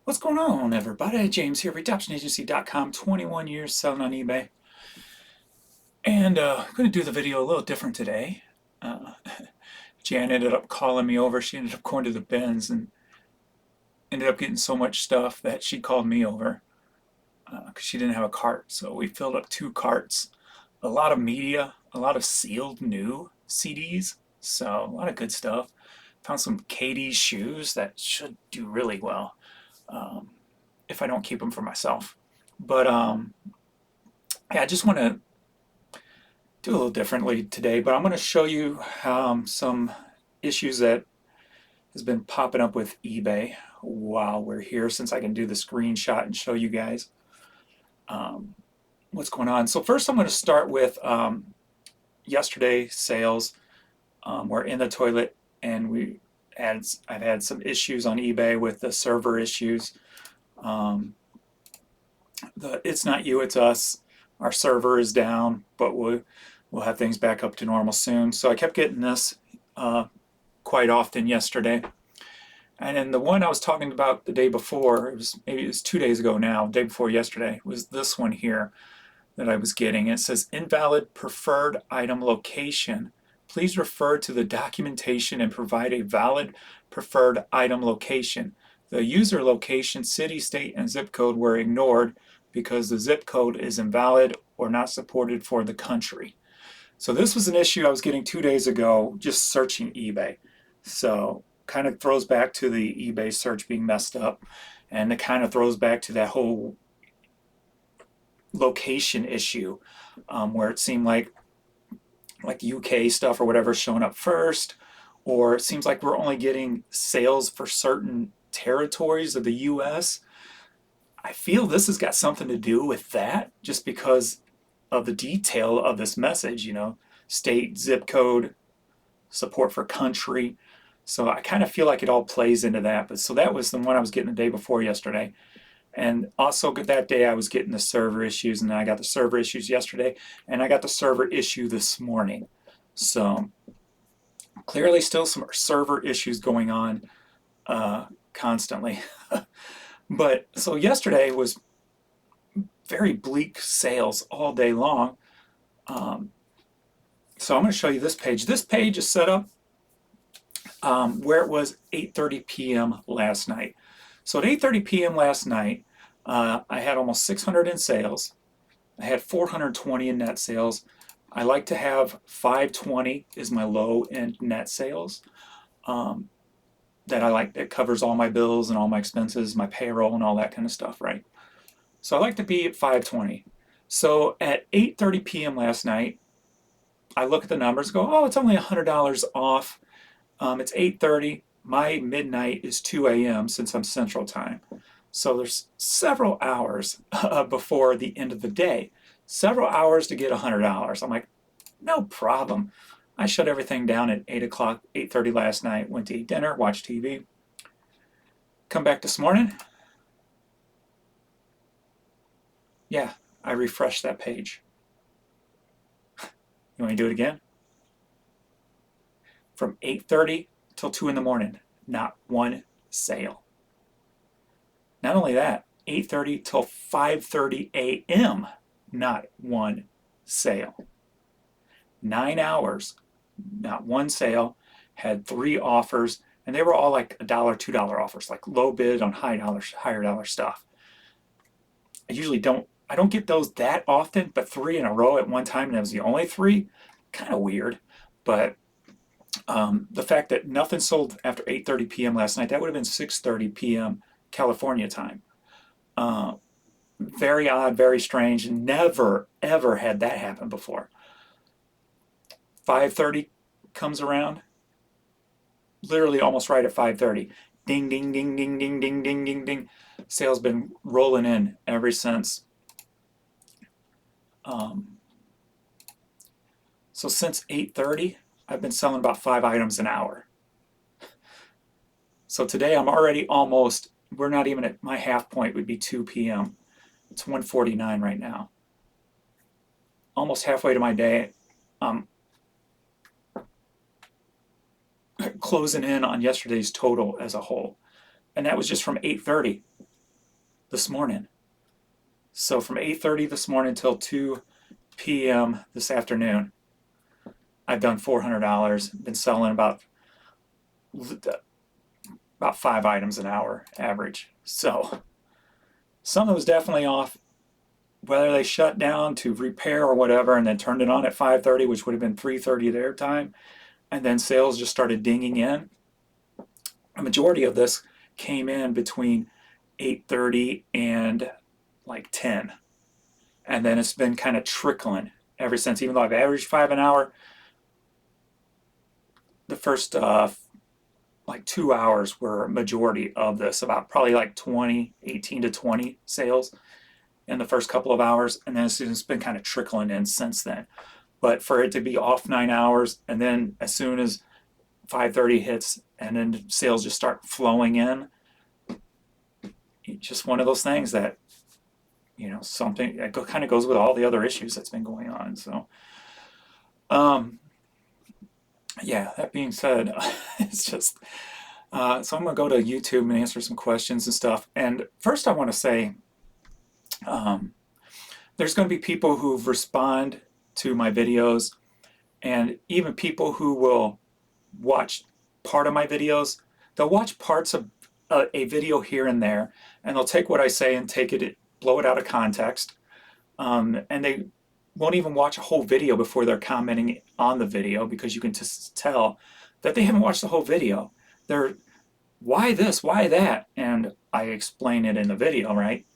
What's going on, everybody? James here, RedoptionAgency.com, 21 years selling on eBay. And I'm going to do the video a little different today. Uh, Jan ended up calling me over. She ended up going to the bins and ended up getting so much stuff that she called me over because she didn't have a cart. So we filled up 2 carts, a lot of media, a lot of sealed new CDs. So a lot of good stuff. Found some Katie's shoes that should do really well if I don't keep them for myself. But yeah, I just want to do a little differently today, but I'm going to show you some issues that has been popping up with eBay while we're here, since I can do the screenshot and show you guys what's going on. So first I'm going to start with yesterday's sales. We're in the toilet, and I've had some issues on eBay with the server issues. It's not you, it's us. Our server is down, but we'll have things back up to normal soon. So I kept getting this quite often yesterday. And then the one I was talking about the day before, it was 2 days ago now, day before yesterday, was this one here that I was getting. It says invalid preferred item location. Please refer to the documentation and provide a valid preferred item location. The user location, city, state, and zip code were ignored because the zip code is invalid or not supported for the country. So this was an issue I was getting 2 days ago just searching eBay. So kind of throws back to the eBay search being messed up, and it kind of throws back to that whole location issue where it seemed like UK stuff or whatever showing up first, or it seems like we're only getting sales for certain territories of the US. I feel this has got something to do with that, just because of the detail of this message, state, zip code, support for country. So I kind of feel like it all plays into that. But so that was the one I was getting the day before yesterday. And also that day I was getting the server issues, and then I got the server issues yesterday, and I got the server issue this morning. So clearly still some server issues going on constantly. But so yesterday was very bleak sales all day long. So I'm going to show you this page. This page is set up where it was 8:30 p.m. last night. So at 8:30 p.m. last night, I had almost 600 in sales. I had 420 in net sales. I like to have 520 is my low end net sales. That I like, that covers all my bills and all my expenses, my payroll and all that kind of stuff, right? So I like to be at 520. So at 8:30 p.m. last night, I look at the numbers, go, oh, it's only $100 off. It's 8:30. My midnight is 2 a.m. since I'm Central Time. So there's several hours before the end of the day. Several hours to get $100. I'm like, no problem. I shut everything down at 8 o'clock, 8:30 last night, went to eat dinner, watched TV. Come back this morning. Yeah, I refreshed that page. You want me to do it again? From 8:30 till 2 in the morning, not one sale. Not only that, 8:30 till 5:30 a.m., not one sale. 9 hours, not one sale. Had 3 offers, and they were all like $1, $2 offers, like low bid on higher dollar stuff. I don't get those that often, but 3 in a row at one time, and it was the only 3, kind of weird. But the fact that nothing sold after 8:30 p.m. last night, that would have been 6:30 p.m. California time. Very odd, very strange. Never, ever had that happen before. 5:30 comes around, literally almost right at 5:30. Ding, ding, ding, ding, ding, ding, ding, ding, ding. Sales been rolling in ever since. So since 8:30, I've been selling about 5 items an hour. So today I'm already we're not even at my half point, would be 2 p.m. It's 1:49 right now. Almost halfway to my day. Closing in on yesterday's total as a whole. And that was just from 8:30. this morning. So from 8:30 this morning till 2 p.m. this afternoon, I've done $400. Been selling about 5 items an hour average. So something was definitely off. Whether they shut down to repair or whatever and then turned it on at 5:30, which would have been 3:30 their time, and then sales just started dinging in. A majority of this came in between 8:30 and like 10. And then it's been kind of trickling ever since. Even though I've averaged 5 an hour, the first like 2 hours were a majority of this, about probably like 18 to 20 sales in the first couple of hours, and then it's been kind of trickling in since then. But for it to be off 9 hours, and then as soon as 5:30 hits, and then sales just start flowing in, it's just one of those things that, you know, something that kind of goes with all the other issues that's been going on. So, yeah, that being said, it's just, so I'm going to go to YouTube and answer some questions and stuff. And first I want to say, there's going to be people who respond to my videos, and even people who will watch part of my videos. They'll watch parts of a video here and there, and they'll take what I say and blow it out of context, and they won't even watch a whole video before they're commenting on the video, because you can just tell that they haven't watched the whole video. They're, why this, why that? And I explain it in the video, right?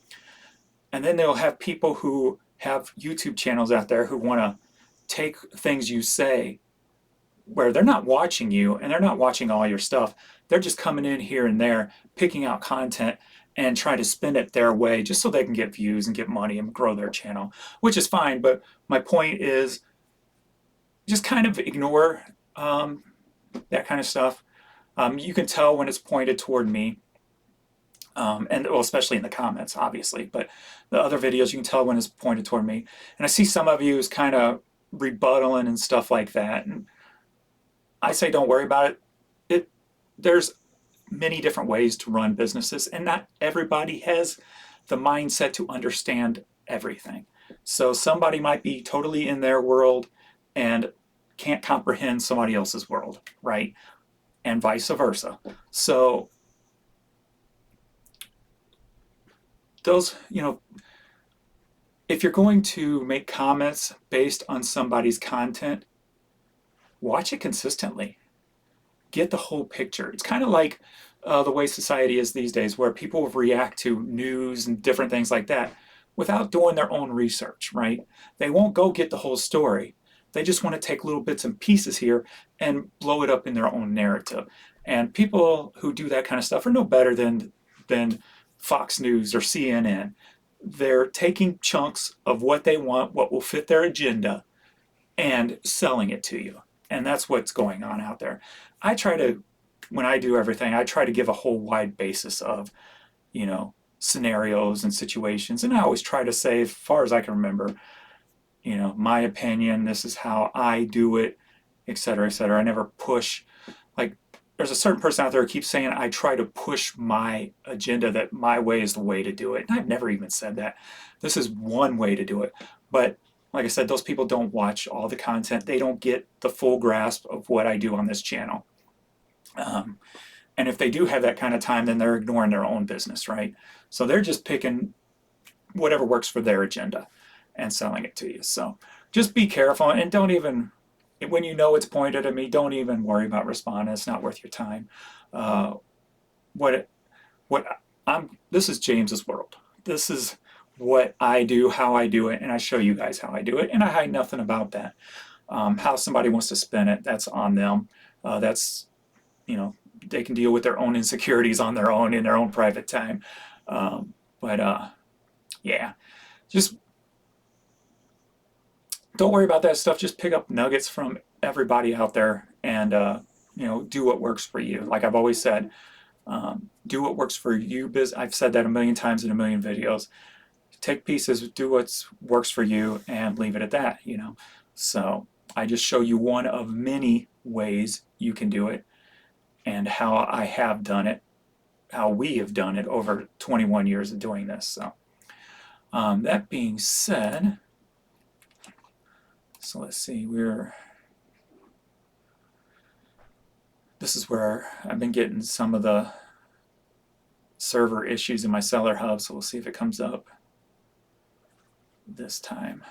And then they'll have people who have YouTube channels out there who want to take things you say, where they're not watching you and they're not watching all your stuff. They're just coming in here and there, picking out content and try to spin it their way just so they can get views and get money and grow their channel, which is fine. But my point is, just kind of ignore that kind of stuff. You can tell when it's pointed toward me. And well, especially in the comments, obviously, but the other videos, you can tell when it's pointed toward me. And I see some of you is kind of rebuttaling and stuff like that. And I say, don't worry about it. There's many different ways to run businesses, and not everybody has the mindset to understand everything. So somebody might be totally in their world and can't comprehend somebody else's world, right? And vice versa. So those, you know, if you're going to make comments based on somebody's content, watch it consistently. Get the whole picture. It's kind of like the way society is these days, where people react to news and different things like that without doing their own research, right? They won't go get the whole story. They just want to take little bits and pieces here and blow it up in their own narrative. And people who do that kind of stuff are no better than Fox News or CNN. They're taking chunks of what they want, what will fit their agenda, and selling it to you. And that's what's going on out there. I try to, when I do everything, I try to give a whole wide basis of, you know, scenarios and situations. And I always try to say, as far as I can remember, you know, my opinion, this is how I do it, et cetera, et cetera. I never push, like, there's a certain person out there who keeps saying I try to push my agenda, that my way is the way to do it. And I've never even said that. This is one way to do it. But like I said, those people don't watch all the content. They don't get the full grasp of what I do on this channel. And if they do have that kind of time, then they're ignoring their own business, right? So they're just picking whatever works for their agenda and selling it to you. So just be careful, and don't even, when you know it's pointed at me, don't even worry about responding. It's not worth your time. This is James's world. This is what I do, how I do it, and I show you guys how I do it, and I hide nothing about that. How somebody wants to spin it, that's on them. That's, you know, they can deal with their own insecurities on their own in their own private time. Yeah, just don't worry about that stuff. Just pick up nuggets from everybody out there, and you know, do what works for you. Like I've always said, do what works for you. I've said that a million times in a million videos. Take pieces, do what works for you, and leave it at that. You know, so I just show you one of many ways you can do it, and how I have done it, how we have done it over 21 years of doing this. So that being said, so let's see, this is where I've been getting some of the server issues in my seller hub, so we'll see if it comes up this time.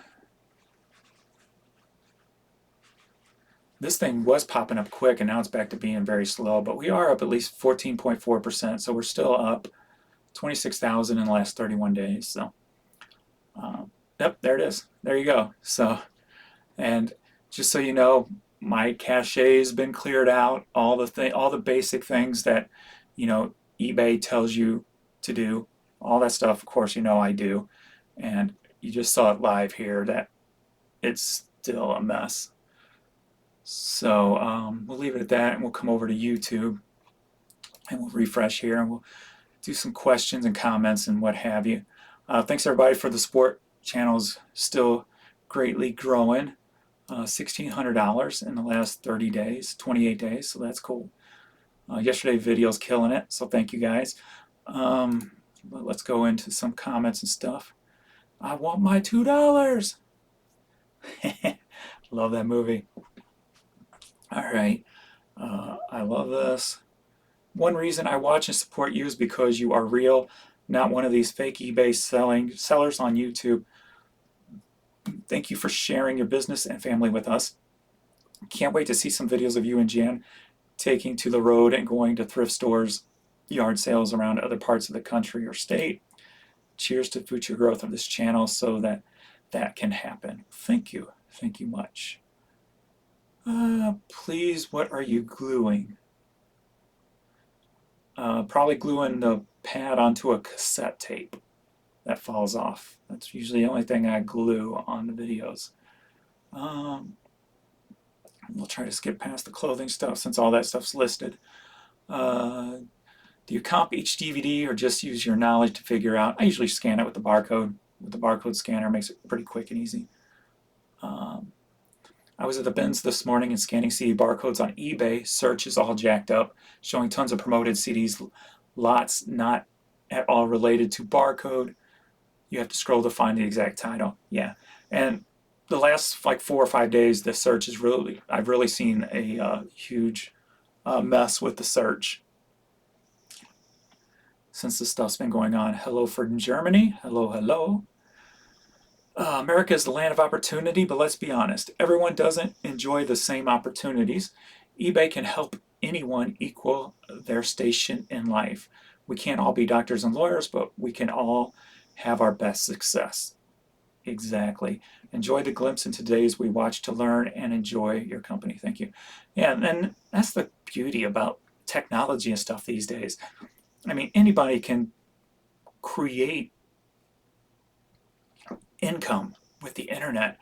This thing was popping up quick, and now it's back to being very slow, but we are up at least 14.4%, so we're still up 26,000 in the last 31 days. So yep, there it is. There you go. So, and just so you know, my cache has been cleared out. All the basic things that, you know, eBay tells you to do, all that stuff, of course, you know I do. And you just saw it live here that it's still a mess. So we'll leave it at that, and we'll come over to YouTube, and we'll refresh here, and we'll do some questions and comments and what have you. Thanks everybody for the support. Channel's still greatly growing. $1,600 in the last 30 days, 28 days, so that's cool. Yesterday's video's killing it, so thank you guys. But let's go into some comments and stuff. I want my $2. Love that movie. All right, I love this. One reason I watch and support you is because you are real, not one of these fake eBay sellers on YouTube. Thank you for sharing your business and family with us. Can't wait to see some videos of you and Jan taking to the road and going to thrift stores, yard sales around other parts of the country or state. Cheers to future growth of this channel so that that can happen. Thank you. Thank you much. Please, what are you gluing? Probably gluing the pad onto a cassette tape that falls off. That's usually the only thing I glue on the videos. We'll try to skip past the clothing stuff since all that stuff's listed. Do you comp each DVD or just use your knowledge to figure out? I usually scan it with the barcode. With the barcode scanner, it makes it pretty quick and easy. I was at the bins this morning and scanning CD barcodes on eBay. Search is all jacked up, showing tons of promoted CDs, lots not at all related to barcode. You have to scroll to find the exact title. Yeah, and the last like 4 or 5 days, the search is I've really seen a huge mess with the search since this stuff's been going on. Hello from Germany. Hello, hello. America is the land of opportunity, but let's be honest, everyone doesn't enjoy the same opportunities. eBay can help anyone equal their station in life. We can't all be doctors and lawyers, but we can all have our best success. Exactly. Enjoy the glimpse into today's we watch to learn and enjoy your company. Thank you. Yeah, and that's the beauty about technology and stuff these days. I mean, anybody can create income with the internet,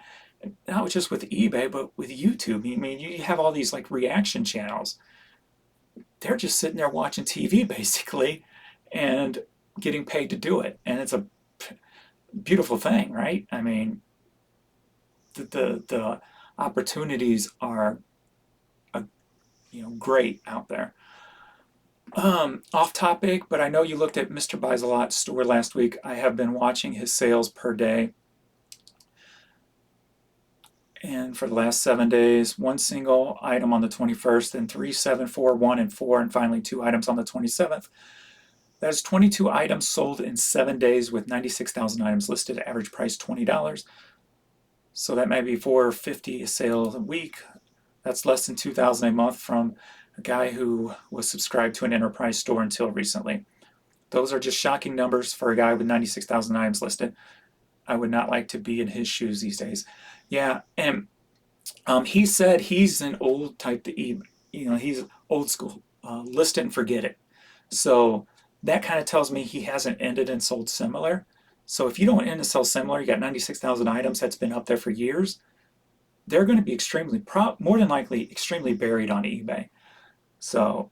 not just with eBay, but with YouTube. I mean, you have all these like reaction channels. They're just sitting there watching TV basically and getting paid to do it. And it's a beautiful thing, right? I mean, the opportunities are great out there. Off topic, but I know you looked at Mr. Buys a Lot store last week. I have been watching his sales per day. And for the last 7 days, 1 single item on the 21st, then 3, 7, 4, 1, and 4, and finally 2 items on the 27th. That is 22 items sold in 7 days with 96,000 items listed, average price $20. So that may be $450 a sale a week. That's less than $2,000 a month from a guy who was subscribed to an enterprise store until recently. Those are just shocking numbers for a guy with 96,000 items listed. I would not like to be in his shoes these days. Yeah, and he said he's an old type to he's old school, list it and forget it. So that kind of tells me he hasn't ended and sold similar. So if you don't end and sell similar, you got 96,000 items that's been up there for years, they're going to be more than likely extremely buried on eBay. So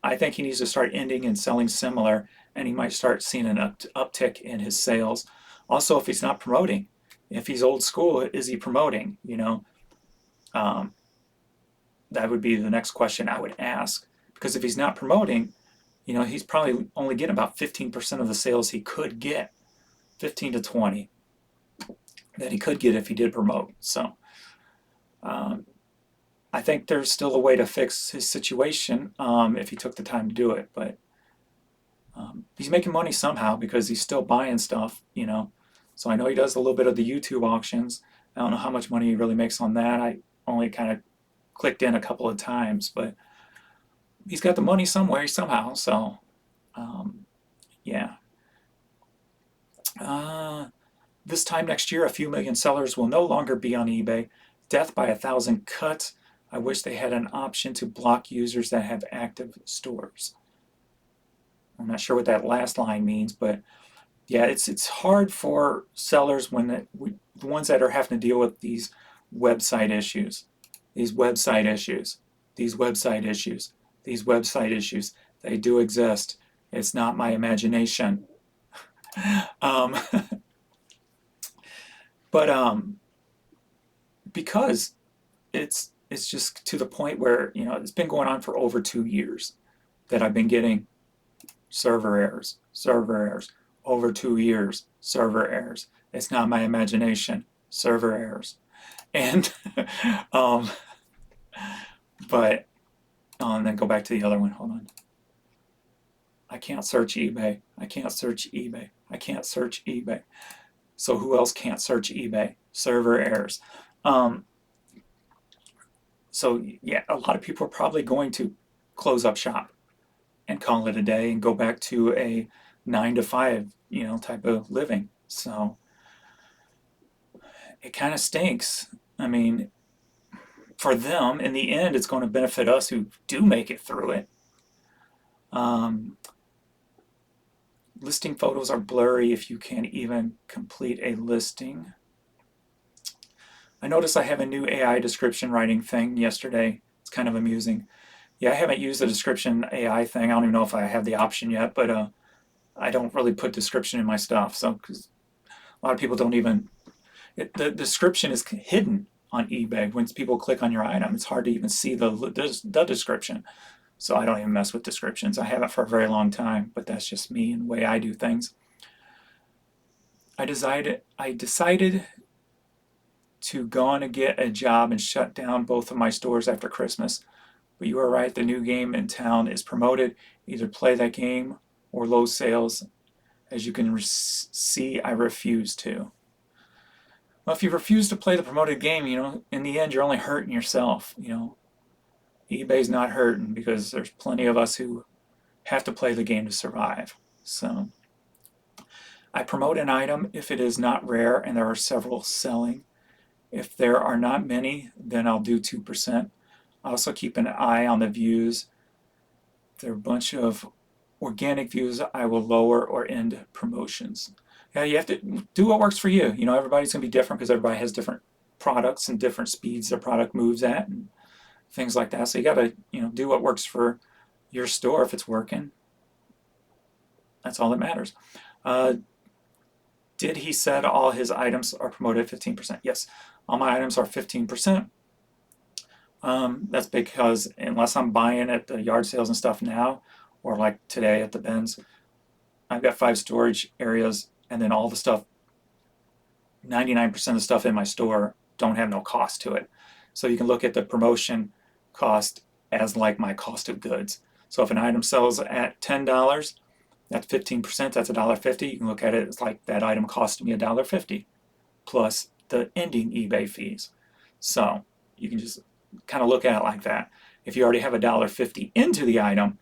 I think he needs to start ending and selling similar, and he might start seeing an uptick in his sales. Also, if he's not promoting, if he's old school, is he promoting? That would be the next question I would ask. Because if he's not promoting, You know, he's probably only getting about 15% of the sales he could get, 15 to 20 that he could get if he did promote. So um, I think there's still a way to fix his situation if he took the time to do it. But he's making money somehow because he's still buying stuff, you know. So I know he does a little bit of the YouTube auctions. I don't know how much money he really makes on that. I only kind of clicked in a couple of times, but he's got the money somewhere somehow. So yeah. Uh, this time next year, a few million sellers will no longer be on eBay. Death by 1,000 cuts. I wish they had an option to block users that have active stores. I'm not sure what that last line means, but yeah, it's hard for sellers when the ones that are having to deal with these website issues, these website issues, these website issues, these website issues. They do exist. It's not my imagination. Um, but because it's just to the point where, you know, it's been going on for over 2 years that I've been getting server errors, over 2 years, server errors. It's not my imagination, server errors. And, um, but, and then go back to the other one, hold on. I can't search eBay, I can't search eBay, I can't search eBay. So who else can't search eBay? Server errors. Um, so yeah, a lot of people are probably going to close up shop and call it a day and go back to a 9 to 5, you know, type of living. So it kind of stinks. I mean, for them, in the end, it's going to benefit us who do make it through it. Um, listing photos are blurry if you can't even complete a listing. I noticed I have a new AI description writing thing yesterday. It's kind of amusing. Yeah, I haven't used the description AI thing. I don't even know if I have the option yet, but I don't really put description in my stuff. So, because a lot of people don't even, the description is hidden on eBay. When people click on your item, it's hard to even see the description. So I don't even mess with descriptions. I haven't for a very long time, but that's just me and the way I do things. I decided to go on and get a job and shut down both of my stores after Christmas. But you are right, the new game in town is promoted. Either play that game or low sales. As you can see, I refuse to. Well, if you refuse to play the promoted game, you know, in the end, you're only hurting yourself. You know, eBay's not hurting because there's plenty of us who have to play the game to survive. So I promote an item if it is not rare and there are several selling. If there are not many, then I'll do 2%. I also keep an eye on the views. If there are a bunch of organic views, I will lower or end promotions. Yeah, you have to do what works for you. You know, everybody's going to be different because everybody has different products and different speeds their product moves at and things like that. So you got to, you know, do what works for your store if it's working. That's all that matters. Did he said all his items are promoted at 15%? Yes, all my items are 15%. That's because unless I'm buying at the yard sales and stuff now, or like today at the bins, I've got 5 storage areas, and then all the stuff, 99% of the stuff in my store don't have no cost to it. So you can look at the promotion cost as like my cost of goods. So if an item sells at $10, that's 15%, that's $1.50. You can look at it as like that item cost me $1.50 plus the ending eBay fees. So you can just kind of look at it like that. If you already have $1.50 into the item,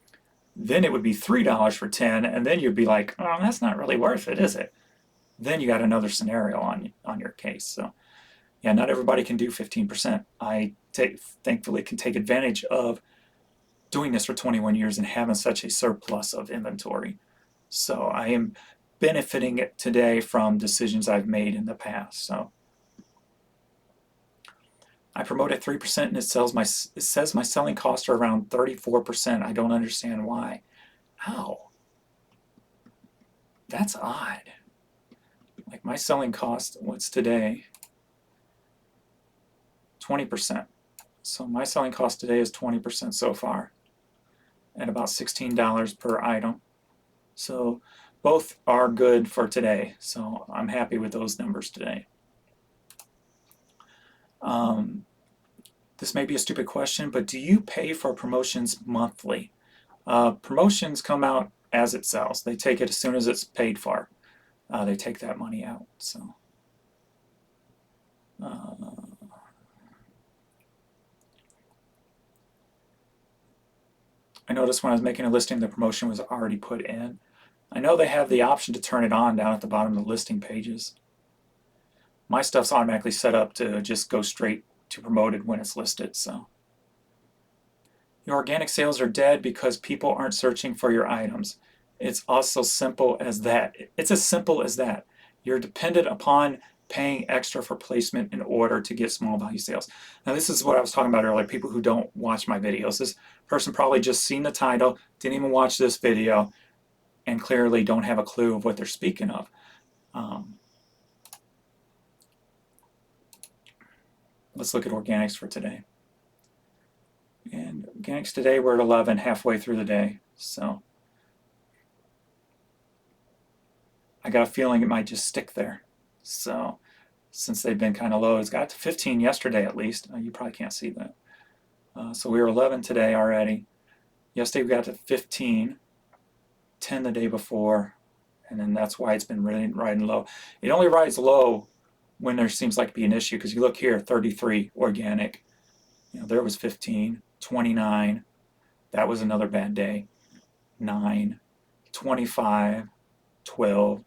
then it would be $3 for 10, and then you'd be like, oh, that's not really worth it, is it? Then you got another scenario on your case. So yeah, not everybody can do 15%. I thankfully can take advantage of doing this for 21 years and having such a surplus of inventory. So I am benefiting today from decisions I've made in the past. So I promote at 3% and it says my selling costs are around 34%. I don't understand why. How? That's odd. Like my selling cost, what's today? 20%. So my selling cost today is 20% so far. at about $16 per item. So both are good for today. So I'm happy with those numbers today. This may be a stupid question, but do you pay for promotions monthly? Promotions come out as it sells. They take it as soon as it's paid for. They take that money out. So I noticed when I was making a listing, the promotion was already put in. I know they have the option to turn it on down at the bottom of the listing pages. My stuff's automatically set up to just go straight to promoted when it's listed. So your organic sales are dead because people aren't searching for your items. It's also simple as that. It's as simple as that. You're dependent upon paying extra for placement in order to get small value sales. Now this is what I was talking about earlier, people who don't watch my videos. This person probably just seen the title, didn't even watch this video, and clearly don't have a clue of what they're speaking of. Let's look at organics for today. And organics today, we're at 11, halfway through the day. So I got a feeling it might just stick there. So since they've been kind of low, it's got to 15 yesterday at least. You probably can't see that. So we were 11 today already. Yesterday we got to 15, 10 the day before, and then that's why it's been really riding low. It only rides low when there seems like to be an issue, because you look here, 33 organic. There was 15, 29. That was another bad day. 9, 25, 12,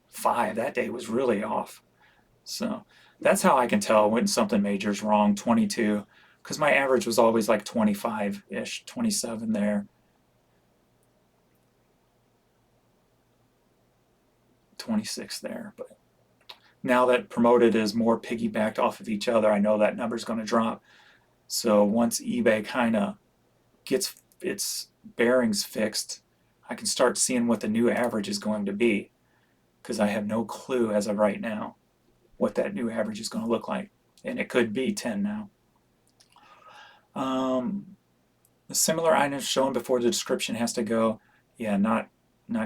5. That day was really off. So that's how I can tell when something major is wrong. 22, because my average was always like 25-ish, 27 there. 26 there. But now that promoted is more piggybacked off of each other, I know that number's going to drop. So once eBay kind of gets its bearings fixed, I can start seeing what the new average is going to be, because I have no clue as of right now what that new average is going to look like. And it could be 10 now. The similar items shown before the description has to go. Yeah, not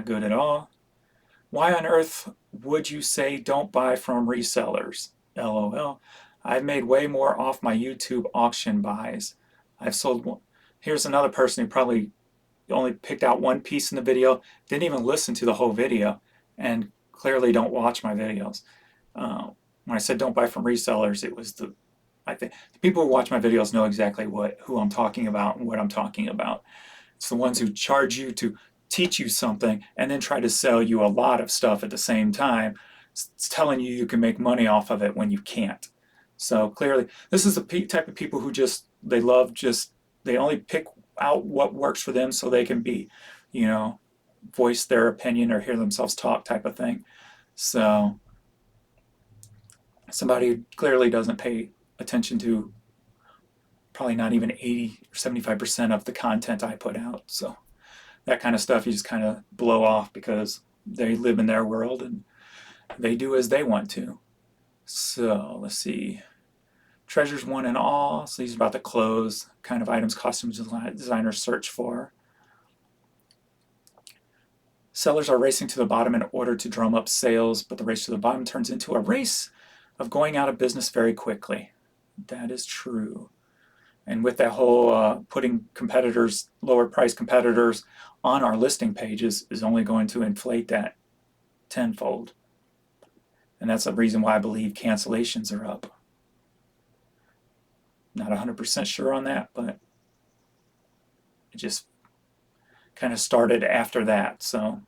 good at all. Why on earth would you say don't buy from resellers? LOL. I've made way more off my YouTube auction buys. I've sold one. Here's another person who probably only picked out one piece in the video, didn't even listen to the whole video, and clearly don't watch my videos. When I said don't buy from resellers, it was I think the people who watch my videos know exactly who I'm talking about and what I'm talking about. It's the ones who charge you to teach you something and then try to sell you a lot of stuff at the same time. It's telling you you can make money off of it when you can't. So clearly, this is the type of people who they only pick out what works for them so they can be, voice their opinion or hear themselves talk type of thing. So somebody who clearly doesn't pay attention to probably not even 80 or 75% of the content I put out. So that kind of stuff you just kind of blow off because they live in their world and they do as they want to. So let's see. Treasures one and all. So these are about the clothes, kind of items costume designers search for. Sellers are racing to the bottom in order to drum up sales, but the race to the bottom turns into a race of going out of business very quickly. That is true. And with that whole putting competitors, lower price competitors on our listing pages is only going to inflate that tenfold. And that's the reason why I believe cancellations are up. Not 100% sure on that, but it just kind of started after that. So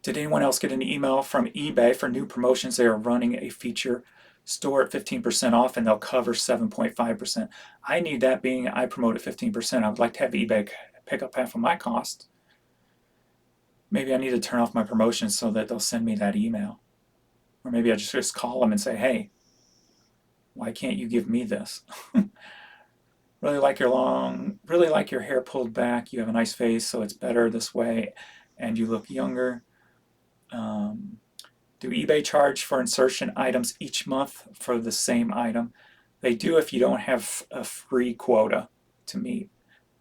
did anyone else get an email from eBay for new promotions? They are running a feature store at 15% off and they'll cover 7.5%. I need that, being I promote at 15%. I would like to have eBay pick up half of my cost. Maybe I need to turn off my promotions so that they'll send me that email. Or maybe I just call them and say, hey, why can't you give me this? Really like your hair pulled back. You have a nice face, so it's better this way, and you look younger. Do eBay charge for insertion items each month for the same item? They do if you don't have a free quota to meet.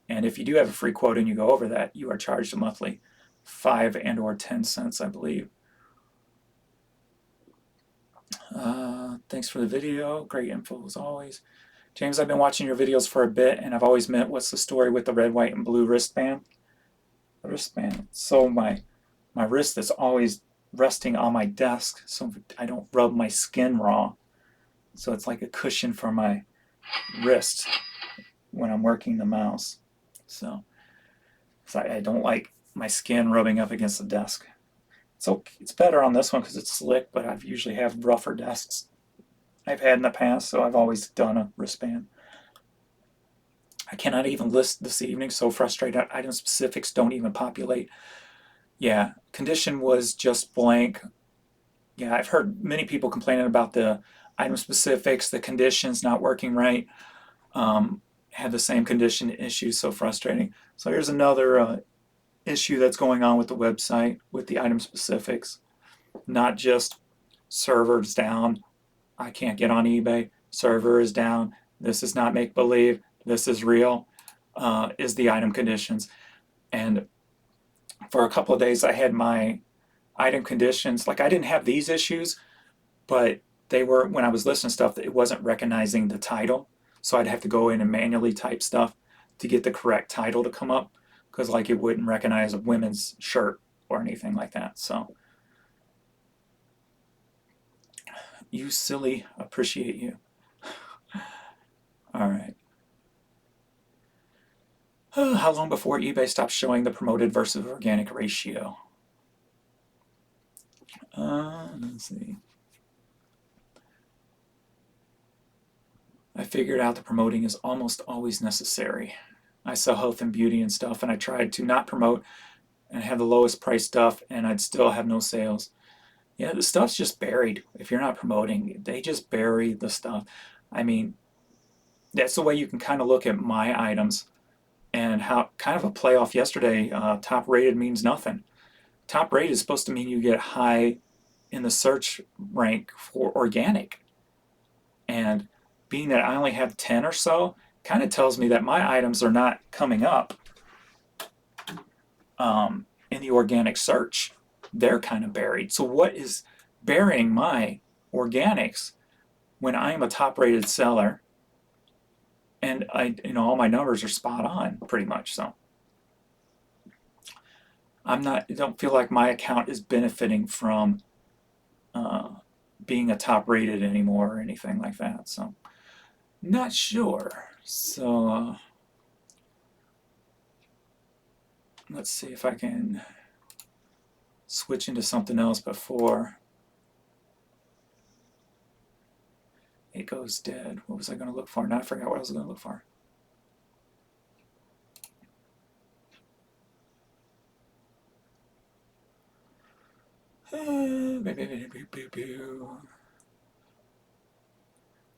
And if you do have a free quote and you go over that, you are charged a monthly 5 and or 10 cents, I believe. Thanks for the video. Great info as always. James, I've been watching your videos for a bit, and I've always meant, what's the story with the red, white, and blue wristband? The wristband. So my wrist is always resting on my desk, so I don't rub my skin raw. So it's like a cushion for my wrist when I'm working the mouse. So I don't like my skin rubbing up against the desk. So it's better on this one because it's slick, but I've usually have rougher desks I've had in the past, so I've always done a wristband. I cannot even list this evening, so frustrated. Item specifics don't even populate. Yeah, condition was just blank. Yeah, I've heard many people complaining about the item specifics, the conditions not working right. Had the same condition issue, so frustrating. So here's another issue that's going on with the website with the item specifics. Not just servers down, I can't get on eBay, server is down, this is not make-believe, this is real, is the item conditions. And for a couple of days I had my item conditions, like I didn't have these issues, but they were, when I was listing stuff, it wasn't recognizing the title. So I'd have to go in and manually type stuff to get the correct title to come up, because like it wouldn't recognize a women's shirt or anything like that. So you silly, appreciate you. All right. How long before eBay stops showing the promoted versus organic ratio? Let's see. I figured out the promoting is almost always necessary. I sell health and beauty and stuff, and I tried to not promote and have the lowest price stuff, and I'd still have no sales. Yeah, the stuff's just buried. If you're not promoting, they just bury the stuff. I mean, that's the way you can kind of look at my items, and how kind of a play off yesterday, top rated means nothing. Top rated is supposed to mean you get high in the search rank for organic. And being that I only have 10 or so, kind of tells me that my items are not coming up in the organic search. They're kind of buried. So what is burying my organics when I am a top rated seller and all my numbers are spot on pretty much? So I don't feel like my account is benefiting from being a top rated anymore or anything like that. So not sure. So let's see if I can switch into something else before it goes dead. What was I going to look for? Now I forgot what I was going to look for.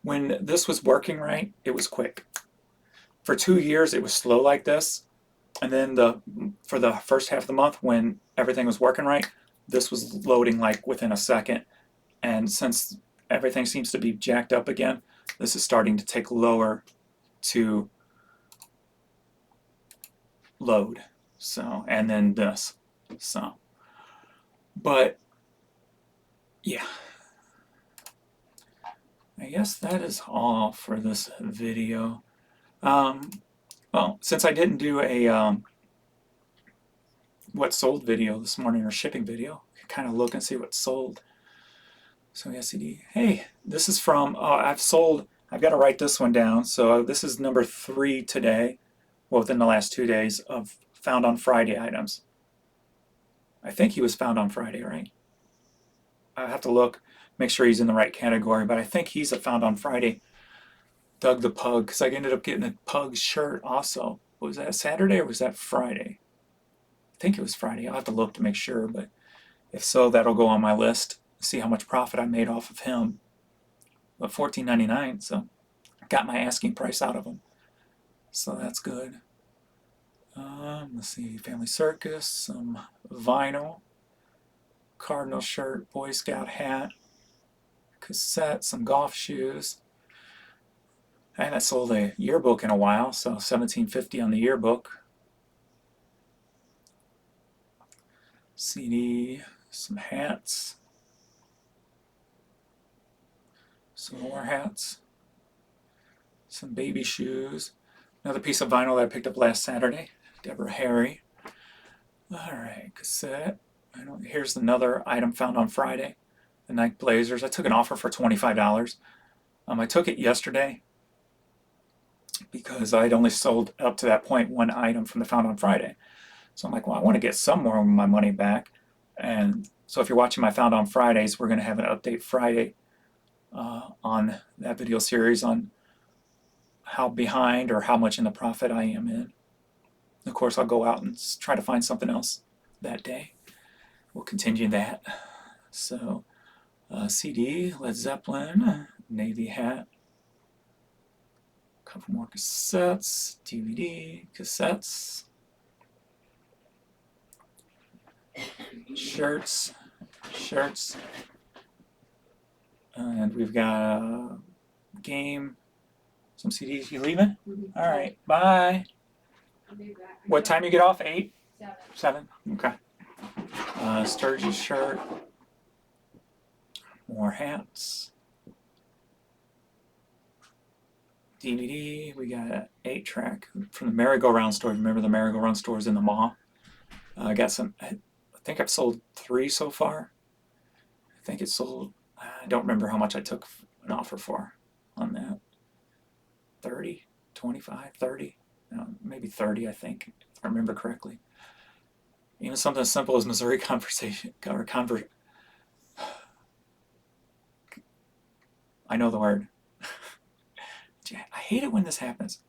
When this was working right, it was quick. For 2 years, it was slow like this. And then for the first half of the month, when everything was working right, this was loading like within a second. And since everything seems to be jacked up again, this is starting to take lower to load. So, and then this. So, but yeah, I guess that is all for this video. Well, since I didn't do a what sold video this morning, or shipping video, I can kind of look and see what sold. So SED. Hey, this is from, I've got to write this one down. So this is number 3 today, well, within the last 2 days, of found on Friday items. I think he was found on Friday, right? I have to look, make sure he's in the right category, but I think he's a found on Friday. Doug the Pug, because I ended up getting a Pug shirt also. Was that Saturday or was that Friday? I think it was Friday. I'll have to look to make sure, but if so, that'll go on my list. See how much profit I made off of him. But $14.99, so got my asking price out of him. So that's good. Let's see, Family Circus, some vinyl, Cardinal shirt, Boy Scout hat, cassette, some golf shoes. I haven't sold a yearbook in a while, so $17.50 on the yearbook. CD, some hats, some more hats, some baby shoes, another piece of vinyl that I picked up last Saturday, Deborah Harry. All right, cassette. Here's another item found on Friday, the Nike Blazers. I took an offer for $25. I took it yesterday because I'd only sold up to that point one item from the found on Friday. So I'm like, well, I want to get some more of my money back. And so if you're watching my Found on Fridays, we're going to have an update Friday on that video series on how behind or how much in the profit I am in. Of course, I'll go out and try to find something else that day. We'll continue that. So CD, Led Zeppelin, Navy hat, a couple more cassettes, DVD, cassettes, shirts, and we've got a game, some CDs. You leaving? All right, bye. What time you get off? 8? 7? Okay. Sturgis shirt, more hats, DVD. We got an 8-track from the merry-go-round store. Remember the merry-go-round stores in the mall? I got some. I think I've sold 3 so far. I think it sold. I don't remember how much I took an offer for on that. 30, 25, 30, maybe 30. I think, if I remember correctly. Even something as simple as Missouri conversation or I know the word. I hate it when this happens.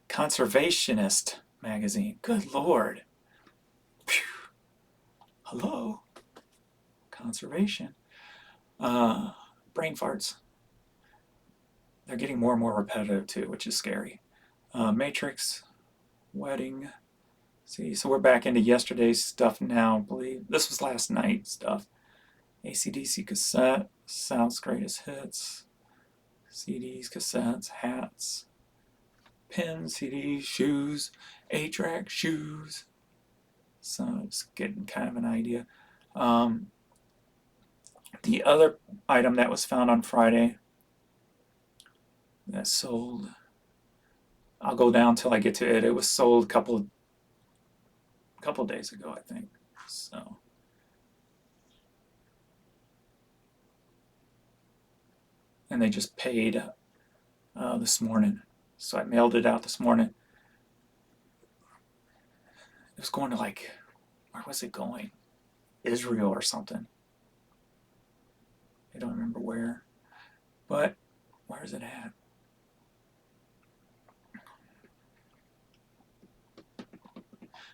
Conservationist magazine. Good Lord. Phew. Hello. Conservation. Brain farts. They're getting more and more repetitive too, which is scary. Matrix. Wedding. See, so we're back into yesterday's stuff now, I believe. This was last night's stuff. AC/DC cassette, South's Greatest Hits, CDs, cassettes, hats, pins, CDs, shoes, 8-track shoes. So just getting kind of an idea. The other item that was found on Friday that sold, I'll go down till I get to it. It was sold a couple days ago, I think. So and they just paid this morning, so I mailed it out this morning. It was going to, like, where was it going? Israel or something. I don't remember where, but where is it at?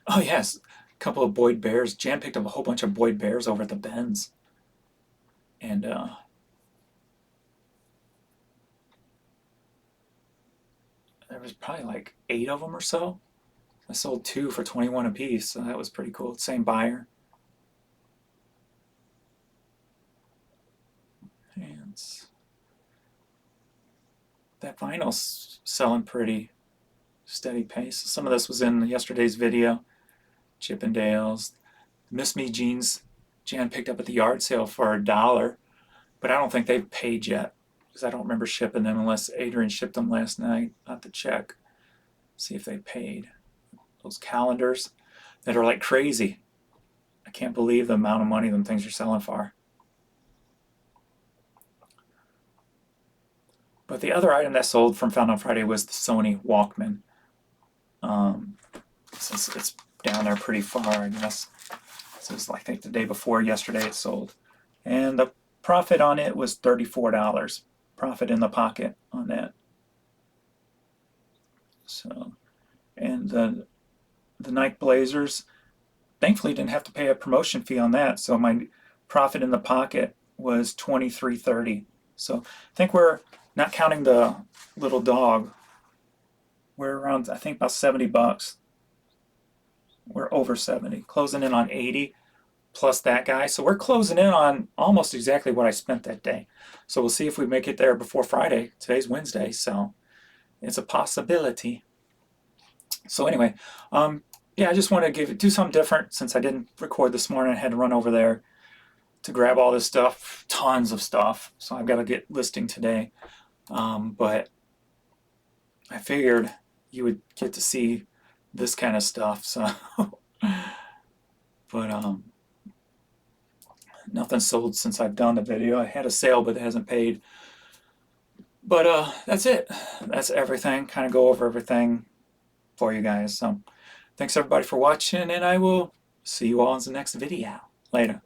Oh yes, a couple of Boyd Bears. Jan picked up a whole bunch of Boyd Bears over at the Benz, and there was probably like 8 of them or so. I sold 2 for $21 a piece, so that was pretty cool. Same buyer. Hands. That vinyl's selling pretty steady pace. Some of this was in yesterday's video. Chippendales. Miss Me jeans Jan picked up at the yard sale for $1, but I don't think they've paid yet because I don't remember shipping them unless Adrian shipped them last night. I'll have to check, see if they paid. Those calendars that are like crazy. I can't believe the amount of money them things are selling for. But the other item that sold from Found on Friday was the Sony Walkman. Since it's down there pretty far, I guess. So it's, I think, the day before yesterday it sold. And the profit on it was $34. Profit in the pocket on that. So, and the Nike Blazers, thankfully didn't have to pay a promotion fee on that. So my profit in the pocket was $23.30. So I think we're, not counting the little dog, we're around, I think, about $70. We're over 70, closing in on 80 plus that guy. So we're closing in on almost exactly what I spent that day. So we'll see if we make it there before Friday. Today's Wednesday, so it's a possibility. So anyway, yeah, I just want to do something different since I didn't record this morning. I had to run over there to grab all this stuff, tons of stuff. So I've got to get listing today. But I figured you would get to see this kind of stuff. So, but nothing sold since I've done the video. I had a sale, but it hasn't paid. But that's it. That's everything. Kind of go over everything for you guys. So thanks everybody for watching, and I will see you all in the next video. Later.